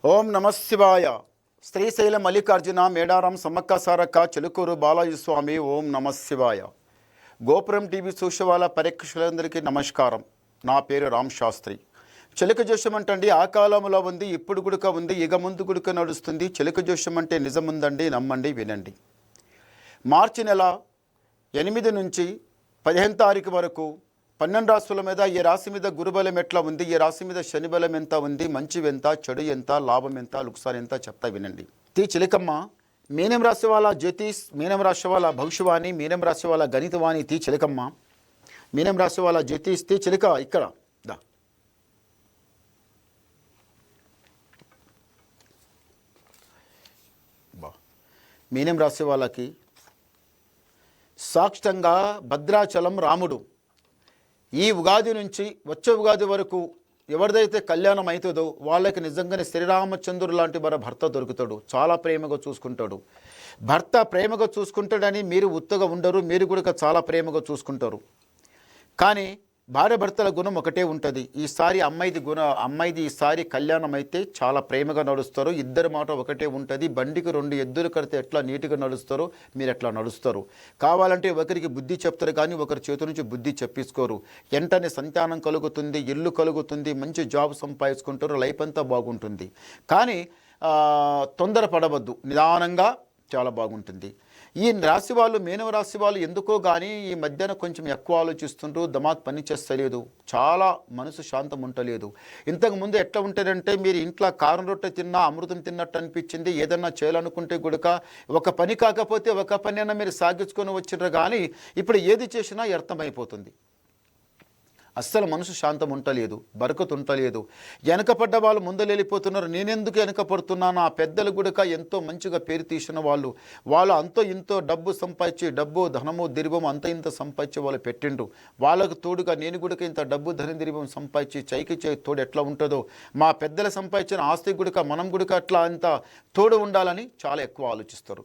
ఓం నమశివాయ. శ్రీశైల మల్లికార్జున మేడారం సమ్మక్క సారక్క చిలుకూరు బాలాజీ స్వామి. ఓం నమశివాయ. గోపురం టీవీ చూసేవాళ్ళ పరీక్షలందరికీ నమస్కారం. నా పేరు రామ్ శాస్త్రి. చిలుక జోషం అంటండి ఆ కాలంలో ఉంది, ఇప్పుడు గుడుక ఉంది, ఇక ముందు గుడుక నడుస్తుంది. చిలుక జోషం అంటే నిజముందండి, నమ్మండి, వినండి. మార్చి నెల 8 నుంచి 15 తారీఖు వరకు 12 రాశుల మీద ఈ రాశి మీద గురుబలం ఎట్లా ఉంది, ఈ రాశి మీద శని బలం ఎంత ఉంది, మంచి ఎంత, చెడు ఎంత, లాభం ఎంత, లుక్సాన్ ఎంత చెప్తా వినండి. చిలకమ్మ మీనం రాశి వాళ్ళ జ్యోతిష్, మీనం రాశి వాళ్ళ భవిష్యవాణి, మీనం రాశి వాళ్ళ గణితవాణి చిలకమ్మ. మీనం రాశి వాళ్ళ జ్యోతిష్ చిలక ఇక్కడ దా. మీనం రాశి వాళ్ళకి సాక్షంగా భద్రాచలం రాముడు ఈ ఉగాది నుంచి వచ్చే ఉగాది వరకు ఎవరిదైతే కళ్యాణం అవుతుందో వాళ్ళకి నిజంగానే శ్రీరామచంద్రుడు లాంటి మన భర్త దొరుకుతాడు. చాలా ప్రేమగా చూసుకుంటాడు. భర్త ప్రేమగా చూసుకుంటాడని మీరు ఉత్తగా ఉండరు, మీరు కూడా చాలా ప్రేమగా చూసుకుంటారు. కానీ భార్య భర్తల గుణం ఒకటే ఉంటుంది. ఈసారి అమ్మాయిది ఈసారి కళ్యాణం అయితే చాలా ప్రేమగా నడుస్తారు. ఇద్దరి మాట ఒకటే ఉంటుంది. బండికి 2 ఎద్దులు కడితే ఎట్లా నీట్గా నడుస్తారో మీరు ఎట్లా నడుస్తారు. కావాలంటే ఒకరికి బుద్ధి చెప్తారు, కానీ ఒకరి చేతి నుంచి బుద్ధి చెప్పించుకోరు. వెంటనే సంతానం కలుగుతుంది, ఇల్లు కలుగుతుంది, మంచి జాబ్ సంపాదించుకుంటారు, లైఫ్ అంతా బాగుంటుంది. కానీ తొందరపడవద్దు, నిదానంగా చాలా బాగుంటుంది. ఈ రాశి వాళ్ళు, మీనవ రాశి వాళ్ళు ఎందుకో కానీ ఈ మధ్యన కొంచెం ఎక్కువ ఆలోచిస్తుంటారు, దమాక్ పని చేస్తలేదు, చాలా మనసు శాంతం ఉండలేదు. ఇంతకుముందు ఎట్లా ఉంటుందంటే మీరు ఇంట్లో కారం రొట్టె తిన్నా అమృతం తిన్నట్టు అనిపించింది. ఏదన్నా చేయాలనుకుంటే కూడా ఒక పని కాకపోతే ఒక పని అయినా మీరు సాగించుకొని వచ్చిండ్రు, కానీ ఇప్పుడు ఏది చేసినా అర్థమైపోతుంది. అస్సలు మనసు శాంతం ఉండలేదు, బరకతు ఉండలేదు. వెనకపడ్డ వాళ్ళు ముందలెళ్ళిపోతున్నారు. నేనెందుకు వెనకపడుతున్నాను? ఆ పెద్దలు కూడా ఎంతో మంచిగా పేరు తీసిన వాళ్ళు అంతో ఇంతో డబ్బు సంపాదించి, డబ్బు ధనము దిర్భం అంత ఇంత సంపాదించి వాళ్ళు పెట్టిండ్రు. వాళ్ళకు తోడుగా నేను కూడా ఇంత డబ్బు ధన దిర్భం సంపాదించి చైకి తోడు ఎట్లా ఉంటుందో, మా పెద్దలు సంపాదించిన ఆస్తి కూడా మనం కూడా అట్లా అంత తోడు ఉండాలని చాలా ఎక్కువ ఆలోచిస్తారు.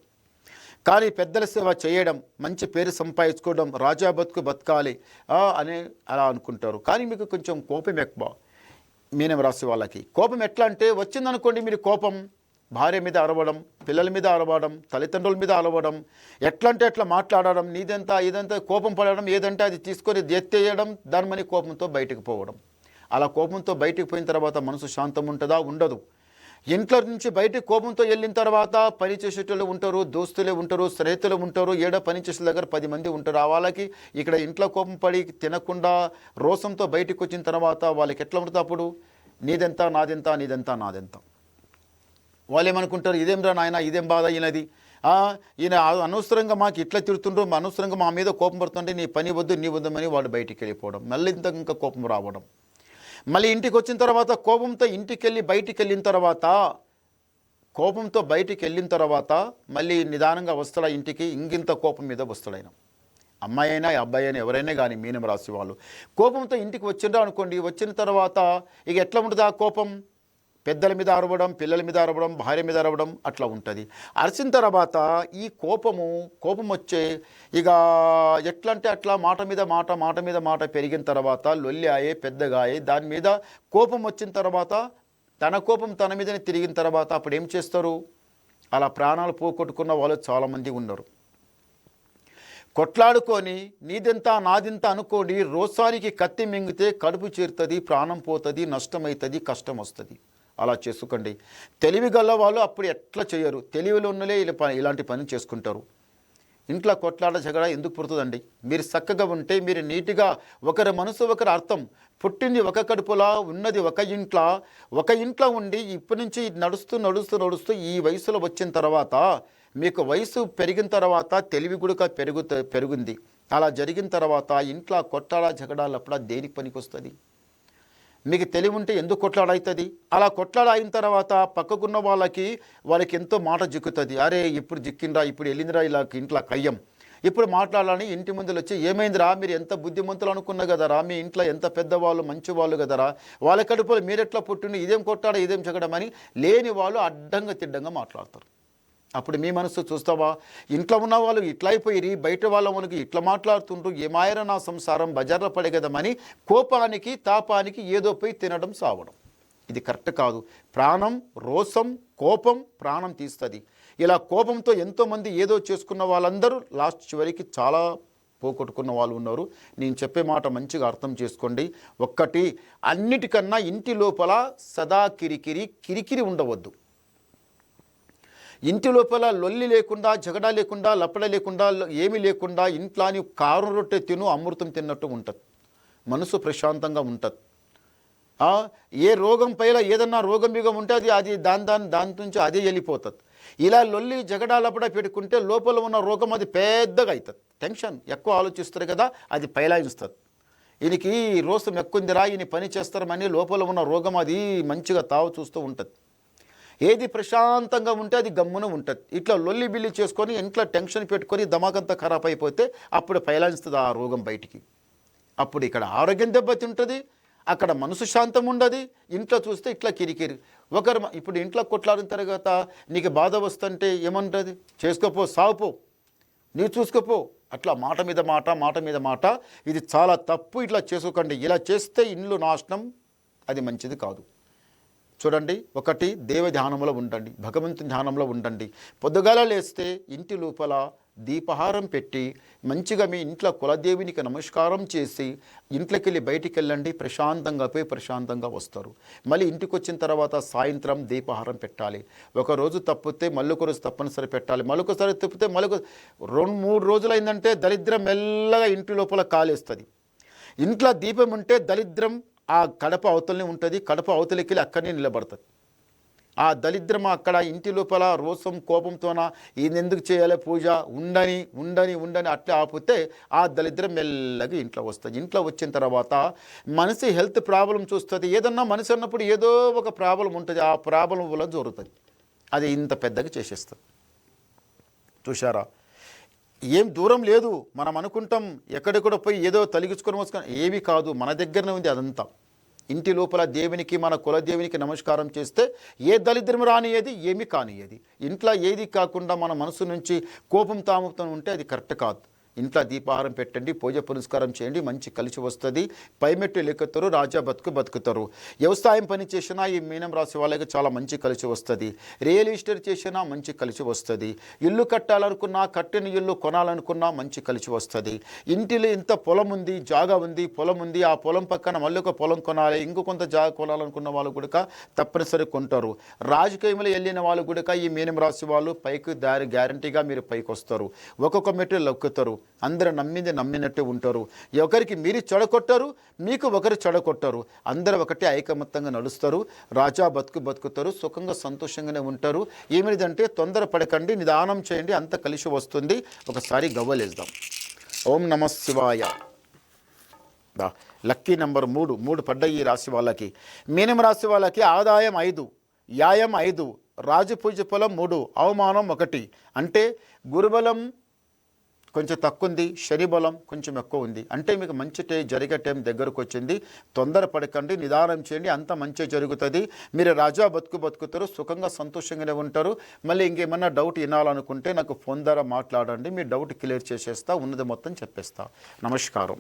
కానీ పెద్దల సేవ చేయడం, మంచి పేరు సంపాదించుకోవడం, రాజా బతుకు బతకాలి అని అలా అనుకుంటారు. కానీ మీకు కొంచెం కోపం ఎక్కువ. మీనం రాశి వాళ్ళకి కోపం ఎట్లా అంటే వచ్చిందనుకోండి, మీరు కోపం భార్య మీద అరవడం, పిల్లల మీద అరవడం, తల్లిదండ్రుల మీద అరవడం, ఎట్లా అంటే ఎట్లా మాట్లాడడం, నీదంతా ఇదంతా కోపం పడడం, ఏదంటే అది తీసుకొని ఎత్తేయడం, దాని మని కోపంతో బయటకు పోవడం. అలా కోపంతో బయటకు పోయిన తర్వాత మనసు శాంతం ఉంటుందా? ఉండదు. ఇంట్లో నుంచి బయటకు కోపంతో వెళ్ళిన తర్వాత పని చేసేటోళ్ళు ఉంటారు, దోస్తులే ఉంటారు, స్నేహితులు ఉంటారు, పని చేసే దగ్గర 10 మంది ఉంటారు. ఆ వాళ్ళకి ఇక్కడ ఇంట్లో కోపం పడి తినకుండా రోసంతో బయటకు వచ్చిన తర్వాత వాళ్ళకి ఎట్లా ఉంటుంది? అప్పుడు నీదెంత నాదెంత, నీదెంత నాదెంత. వాళ్ళు ఏమనుకుంటారు? ఇదేం రా నాయన, ఇదేం బాధ అయినది, ఈయన అనవసరంగా మాకు ఇట్లా తిడుతుండ్రు, అనవసరంగా మా మీద కోపం పడుతుంటే నీ పని వద్దు, నీ వద్దని వాడు బయటికి వెళ్ళిపోవడం, మళ్ళీ ఇంకా కోపం రావడం. మళ్ళీ ఇంటికి వచ్చిన తర్వాత కోపంతో బయటికి వెళ్ళిన తర్వాత మళ్ళీ నిదానంగా వస్తాడా ఇంటికి, ఇంకింత కోపం మీద వస్తాడైనా. అమ్మాయి అయినా అబ్బాయి అయినా ఎవరైనా కానీ మీనం రాశి వాళ్ళు కోపంతో ఇంటికి వచ్చిండ్రా అనుకోండి, వచ్చిన తర్వాత ఇక ఎట్లా ఉంటుంది ఆ కోపం? పెద్దల మీద అరవడం, పిల్లల మీద అరవడం, భార్య మీద అరవడం అట్లా ఉంటుంది. అరిచిన తర్వాత ఈ కోపం వచ్చే ఇక ఎట్లా అంటే అట్లా మాట మీద మాట పెరిగిన తర్వాత లొల్లి అయ్యే, పెద్దగా అయ్యే, దాని మీద కోపం వచ్చిన తర్వాత తన కోపం తన మీదనే తిరిగిన తర్వాత అప్పుడు ఏం చేస్తారు? అలా ప్రాణాలు పోగొట్టుకున్న వాళ్ళు చాలామంది ఉన్నారు. కొట్లాడుకొని నీదెంత నాదింత అనుకోని రోసానికి కత్తి మింగితే కడుపు చేరుతుంది, ప్రాణం పోతుంది, నష్టమవుతుంది, కష్టం వస్తుంది. అలా చేసుకోండి. తెలివి గల వాళ్ళు అప్పుడు ఎట్లా చేయరు, తెలివిలో ఉన్నలే ఇలాంటి పని చేసుకుంటారు. ఇంట్లో కొట్లాడ జగడ ఎందుకు పుడుతుందండి? మీరు చక్కగా ఉంటే, మీరు నీట్గా ఒకరి మనసు ఒకరి అర్థం, పుట్టింది ఒక కడుపులా, ఉన్నది ఒక ఇంట్లో ఉండి ఇప్పటి నుంచి నడుస్తూ ఈ వయసులో వచ్చిన తర్వాత మీకు వయసు పెరిగిన తర్వాత తెలివి కూడా పెరిగింది. అలా జరిగిన తర్వాత ఇంట్లో కొట్లాడ జగడాలు అప్పుడు దేనికి పనికి వస్తుంది? మీకు తెలివి ఉంటే ఎందుకు కొట్లాడవుతుంది? అలా కొట్లాడ అయిన తర్వాత పక్కకున్న వాళ్ళకి ఎంతో మాట జిక్కుతుంది. అరే ఇప్పుడు జిక్కిండ్రా, ఇప్పుడు వెళ్ళిందిరా, ఇలా ఇంట్లో కయ్యం, ఇప్పుడు మాట్లాడాలని ఇంటి ముందులు వచ్చి ఏమైందిరా, మీరు ఎంత బుద్ధిమంతులు అనుకున్నా కదరా, మీ ఇంట్లో ఎంత పెద్దవాళ్ళు మంచి వాళ్ళు కదరా, వాళ్ళ కడుపులో మీరెట్లా పుట్టిండి, ఇదేం కొట్టాడా, ఇదేం జగడమని లేని వాళ్ళు అడ్డంగా తిడ్డంగా మాట్లాడతారు. అప్పుడు మీ మనసు చూస్తావా? ఇంట్లో ఉన్న వాళ్ళు ఇట్లా అయిపోయి బయట వాళ్ళ మనకి ఇట్లా మాట్లాడుతుండ్రు, ఏమాయర నా సంసారం బజార్లో పడే కదమని కోపానికి తాపానికి ఏదో పోయి తినడం సావడం. ఇది కరెక్ట్ కాదు. ప్రాణం, రోసం, కోపం ప్రాణం తీస్తుంది. ఇలా కోపంతో ఎంతోమంది ఏదో చేసుకున్న వాళ్ళందరూ లాస్ట్ చివరికి చాలా పోగొట్టుకున్న వాళ్ళు ఉన్నారు. నేను చెప్పే మాట మంచిగా అర్థం చేసుకోండి. ఒక్కటి, అన్నిటికన్నా ఇంటి లోపల సదా కిరికిరి ఉండవద్దు. ఇంటి లోపల లొల్లి లేకుండా, జగడా లేకుండా, లపడ లేకుండా, ఏమీ లేకుండా ఇంట్లో నీవు కారం రొట్టె తిను అమృతం తిన్నట్టు ఉంటుంది. మనసు ప్రశాంతంగా ఉంటుంది. ఏ రోగం పైన ఏదన్నా రోగం బిగం ఉంటే అది దాని నుంచి అదే వెళ్ళిపోతుంది. ఇలా లొల్లి జగడా లపడ పెట్టుకుంటే లోపల ఉన్న రోగం అది పెద్దగా అవుతుంది. టెన్షన్ ఎక్కువ ఆలోచిస్తారు కదా, అది పైలాయిస్తుంది. ఈయనకి రోసం ఎక్కుందిరా, ఈయన పని చేస్తారని లోపల ఉన్న రోగం అది మంచిగా తావు చూస్తూ ఉంటుంది. ఏది ప్రశాంతంగా ఉంటే అది గమ్మున ఉంటుంది. ఇట్లా లొల్లి బిల్లి చేసుకొని ఇంట్లో టెన్షన్ పెట్టుకొని దమాకంతా ఖరాబ్ అయిపోతే అప్పుడు పైలాయిస్తుంది ఆ రోగం బయటికి. అప్పుడు ఇక్కడ ఆరోగ్యం దెబ్బతింటుంది, అక్కడ మనసు శాంతం ఉండదు. ఇంట్లో చూస్తే ఇట్లా కిరికిరి. ఇప్పుడు ఇంట్లో కొట్లాడిన తర్వాత నీకు బాధ వస్తుంటే ఏమంటుంది? చేసుకోపో, సావుపో, నీవు చూసుకోపో. అట్లా మాట మీద మాట. ఇది చాలా తప్పు. ఇట్లా చేసుకోకండి. ఇలా చేస్తే ఇండ్లు నాశనం, అది మంచిది కాదు. చూడండి, ఒకటి, దేవ ధ్యానంలో ఉండండి, భగవంతుని ధ్యానంలో ఉండండి. పొద్దుగాల లేస్తే ఇంటి లోపల దీపహారం పెట్టి మంచిగా మీ ఇంట్లో కులదేవినికి నమస్కారం చేసి ఇంట్లోకి వెళ్ళి బయటికి వెళ్ళండి. ప్రశాంతంగా పోయి ప్రశాంతంగా వస్తారు. మళ్ళీ ఇంటికి వచ్చిన తర్వాత సాయంత్రం దీపహారం పెట్టాలి. ఒకరోజు తప్పితే మళ్ళొక రోజు తప్పనిసరి పెట్టాలి. మళ్ళొకసారి తప్పితే మళ్ళొక 2-3 రోజులైందంటే దరిద్రం మెల్లగా ఇంటి లోపల కాలేస్తుంది. ఇంట్లో దీపం ఉంటే దరిద్రం ఆ కడప అవతలనే ఉంటుంది. కడప అవతలికి వెళ్ళి అక్కడనే నిలబడుతుంది. ఆ దరిద్రం అక్కడ ఇంటి లోపల రోసం కోపంతోన ఈయన ఎందుకు చేయాలి పూజ, ఉండని అట్లా ఆపితే ఆ దరిద్రం మెల్లగా ఇంట్లో వస్తుంది. ఇంట్లో వచ్చిన తర్వాత మనిషి హెల్త్ ప్రాబ్లం చూస్తుంది. ఏదన్నా మనిషి అన్నప్పుడు ఏదో ఒక ప్రాబ్లం ఉంటుంది. ఆ ప్రాబ్లం వల్ల జరుగుతుంది. అది ఇంత పెద్దగా చేసేస్తుంది. చూశారా? ఏం దూరం లేదు. మనం అనుకుంటాం ఎక్కడెక్కడ పోయి ఏదో తొలగించుకొని వస్తుకొని, ఏవి కాదు, మన దగ్గరనే ఉంది అదంతా. ఇంటి లోపల దేవునికి, మన కులదేవునికి నమస్కారం చేస్తే ఏ దరిద్రం రానియేది, ఏమీ కానియేది. ఇంట్లో ఏది కాకుండా మన మనసు నుంచి కోపం తాముతో ఉంటే అది కరెక్ట్ కాదు. ఇంట్లో దీపాహారం పెట్టండి, పూజ పురస్కారం చేయండి, మంచి కలిసి వస్తుంది. పైమెట్టు లెక్కుతారు, రాజా బతుకుతారు. వ్యవసాయం పని చేసినా ఈ మీనం రాశి వాళ్ళకి చాలా మంచి కలిసి వస్తుంది. రియల్ ఎస్టేట్ చేసినా మంచి కలిసి వస్తుంది. ఇల్లు కట్టాలనుకున్నా, కట్టిన ఇల్లు కొనాలనుకున్నా మంచి కలిసి వస్తుంది. ఇంటిలో ఇంత పొలం ఉంది, జాగా ఉంది, పొలం ఉంది, ఆ పొలం పక్కన మళ్ళీ ఒక పొలం కొనాలి, ఇంకో కొంత జాగా కొనాలనుకున్న వాళ్ళు కూడా తప్పనిసరి కొంటారు. రాజకీయంలో వెళ్ళిన వాళ్ళు కూడా ఈ మీనం రాశి వాళ్ళు పైకి గ్యారంటీగా మీరు పైకి వస్తారు. ఒక్కొక్క మెట్టు లొక్కుతారు. అందరూ నమ్మినట్టే ఉంటారు. ఒకరికి మీరు చెడగొట్టారు, మీకు ఒకరు చెడగొట్టారు. అందరూ ఒకటే ఐకమత్యంగా నడుస్తారు. రాజా బతుకుతారు, సుఖంగా సంతోషంగానే ఉంటారు. ఏమిటంటే తొందర పడకండి, నిదానం చేయండి, అంత కలిసి వస్తుంది. ఒకసారి గవ్వలేద్దాం. ఓం నమః శివాయ. లక్కీ నెంబర్ 3 పడ్డ ఈ రాశి వాళ్ళకి. మీనం రాశి వాళ్ళకి ఆదాయం 5, యాయం 5, రాజపూజ ఫలం 3, అవమానం 1. అంటే గురుబలం కొంచెం తక్కువ ఉంది, శని బలం కొంచెం ఎక్కువ ఉంది. అంటే మీకు మంచి జరిగే టైం దగ్గరకు వచ్చింది. తొందర పడకండి, నిదానం చేయండి, అంత మంచి జరుగుతుంది. మీరు రాజా బతుకుతారు, సుఖంగా సంతోషంగానే ఉంటారు. మళ్ళీ ఇంకేమన్నా డౌట్ వినాలనుకుంటే నాకు ఫోన్ ద్వారా మాట్లాడండి. మీ డౌట్ క్లియర్ చేసేస్తా, ఉన్నది మొత్తం చెప్పేస్తా. నమస్కారం.